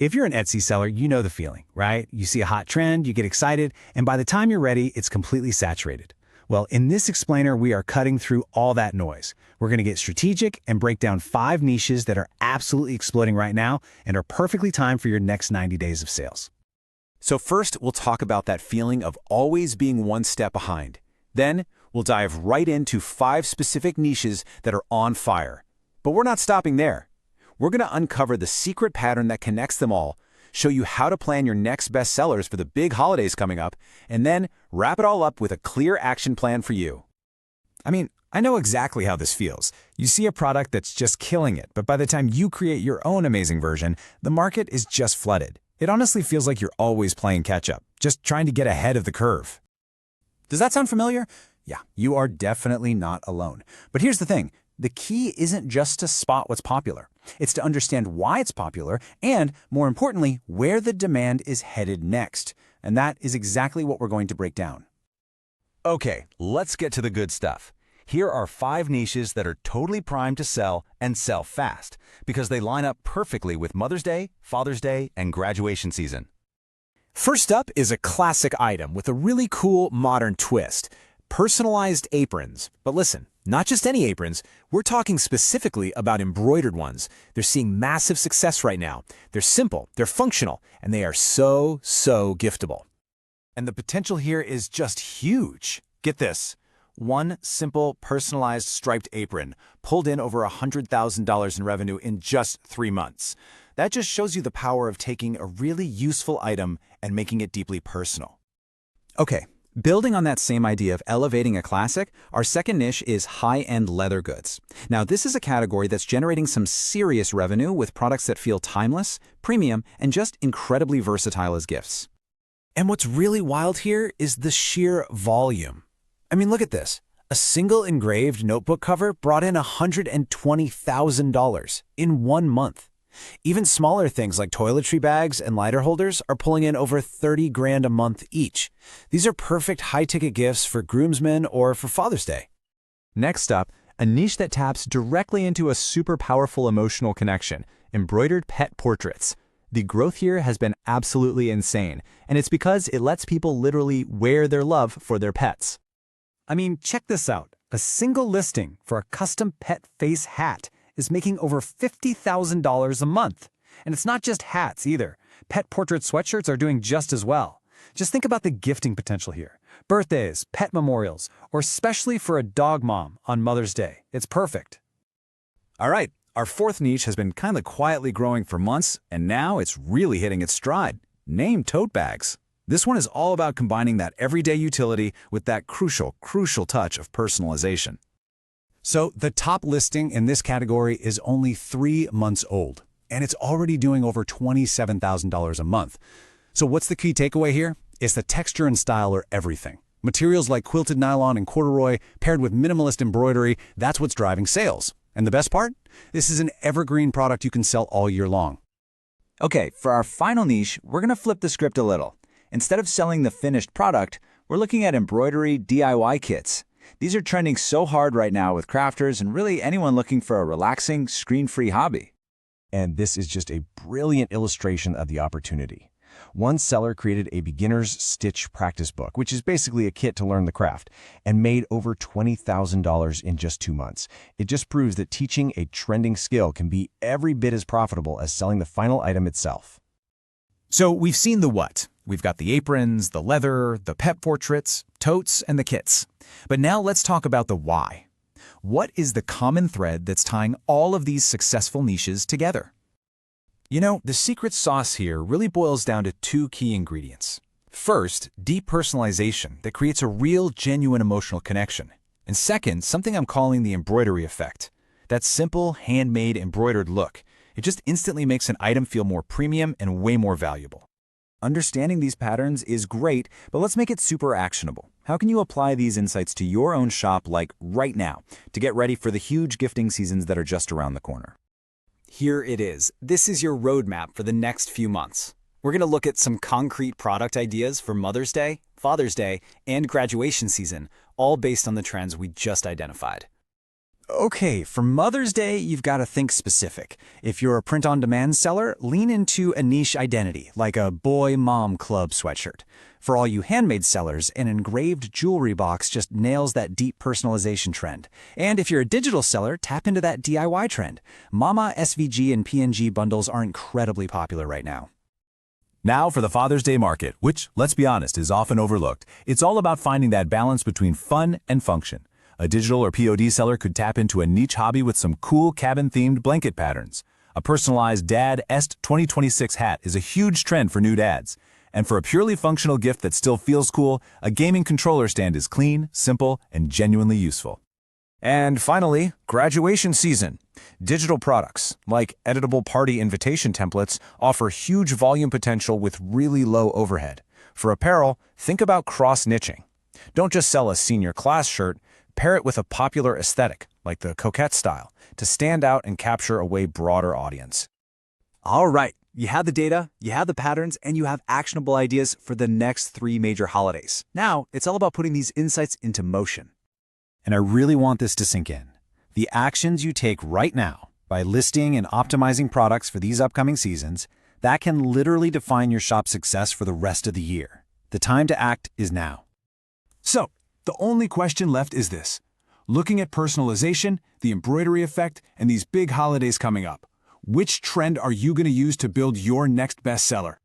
If you're an Etsy seller, you know the feeling, right? You see a hot trend, you get excited, and by the time you're ready, it's completely saturated. Well, in this explainer, we are cutting through all that noise. We're going to get strategic and break down 5 niches that are absolutely exploding right now and are perfectly timed for your next 90 days of sales. So first, we'll talk about that feeling of always being one step behind. Then, we'll dive right into 5 specific niches that are on fire. But we're not stopping there. We're going to uncover the secret pattern that connects them all, show you how to plan your next best sellers for the big holidays coming up, and then wrap it all up with a clear action plan for you. I know exactly how this feels. You see a product that's just killing it, but by the time you create your own amazing version, the market is just flooded. It honestly feels like you're always playing catch-up, just trying to get ahead of the curve. Does that sound familiar? Yeah, you are definitely not alone. But here's the thing. The key isn't just to spot what's popular. It's to understand why it's popular and, more importantly, where the demand is headed next. And that is exactly what we're going to break down. Okay, let's get to the good stuff. Here are 5 niches that are totally primed to sell and sell fast because they line up perfectly with Mother's Day, Father's Day, and graduation season. First up is a classic item with a really cool modern twist: personalized aprons. But listen, not just any aprons. We're talking specifically about embroidered ones. They're seeing massive success right now. They're simple, they're functional, and they are so giftable. And the potential here is just huge. Get this. One simple, personalized striped apron pulled in over $100,000 in revenue in just 3 months. That just shows you the power of taking a really useful item and making it deeply personal. Okay, building on that same idea of elevating a classic, our second niche is high-end leather goods. Now, this is a category that's generating some serious revenue with products that feel timeless, premium, and just incredibly versatile as gifts. And what's really wild here is the sheer volume. Look at this. A single engraved notebook cover brought in $120,000 in 1 month. Even smaller things like toiletry bags and lighter holders are pulling in over $30,000 a month each. These are perfect high-ticket gifts for groomsmen or for Father's Day. Next up, a niche that taps directly into a super powerful emotional connection: embroidered pet portraits. The growth here has been absolutely insane, and it's because it lets people literally wear their love for their pets. Check this out. A single listing for a custom pet face hat is making over $50,000 a month. And it's not just hats either. Pet portrait sweatshirts are doing just as well. Just think about the gifting potential here. Birthdays, pet memorials, or especially for a dog mom on Mother's Day. It's perfect. All right, our fourth niche has been kind of quietly growing for months, and now it's really hitting its stride. Name tote bags. This one is all about combining that everyday utility with that crucial touch of personalization. So the top listing in this category is only 3 months old, and it's already doing over $27,000 a month. So what's the key takeaway here? It's the texture and style are everything. Materials like quilted nylon and corduroy paired with minimalist embroidery, that's what's driving sales. And the best part? This is an evergreen product you can sell all year long. Okay, for our final niche, we're going to flip the script a little. Instead of selling the finished product, we're looking at embroidery DIY kits. These are trending so hard right now with crafters and really anyone looking for a relaxing, screen-free hobby. And this is just a brilliant illustration of the opportunity. One seller created a beginner's stitch practice book, which is basically a kit to learn the craft, and made over $20,000 in just 2 months. It just proves that teaching a trending skill can be every bit as profitable as selling the final item itself. So we've seen the what. We've got the aprons, the leather, the pet portraits, totes, and the kits. But now let's talk about the why. What is the common thread that's tying all of these successful niches together? The secret sauce here really boils down to 2 key ingredients. First, deep personalization that creates a real, genuine emotional connection. And second, something I'm calling the embroidery effect. That simple, handmade, embroidered look. It just instantly makes an item feel more premium and way more valuable. Understanding these patterns is great, but let's make it super actionable. How can you apply these insights to your own shop right now to get ready for the huge gifting seasons that are just around the corner? Here it is. This is your roadmap for the next few months. We're going to look at some concrete product ideas for Mother's Day, Father's Day, and graduation season, all based on the trends we just identified. Okay, for Mother's Day, you've got to think specific. If you're a print-on-demand seller, lean into a niche identity, like a boy-mom club sweatshirt. For all you handmade sellers, an engraved jewelry box just nails that deep personalization trend. And if you're a digital seller, tap into that DIY trend. Mama, SVG, and PNG bundles are incredibly popular right now. Now for the Father's Day market, which, let's be honest, is often overlooked. It's all about finding that balance between fun and function. A digital or POD seller could tap into a niche hobby with some cool cabin-themed blanket patterns. A personalized Dad Est 2026 hat is a huge trend for new dads. And for a purely functional gift that still feels cool, a gaming controller stand is clean, simple, and genuinely useful. And finally, graduation season. Digital products, like editable party invitation templates, offer huge volume potential with really low overhead. For apparel, think about cross-niching. Don't just sell a senior class shirt, pair it with a popular aesthetic, like the coquette style, to stand out and capture a way broader audience. All right, you have the data, you have the patterns, and you have actionable ideas for the next 3 major holidays. Now, it's all about putting these insights into motion. And I really want this to sink in. The actions you take right now by listing and optimizing products for these upcoming seasons, that can literally define your shop's success for the rest of the year. The time to act is now. So, the only question left is this. Looking at personalization, the embroidery effect, and these big holidays coming up, which trend are you going to use to build your next bestseller?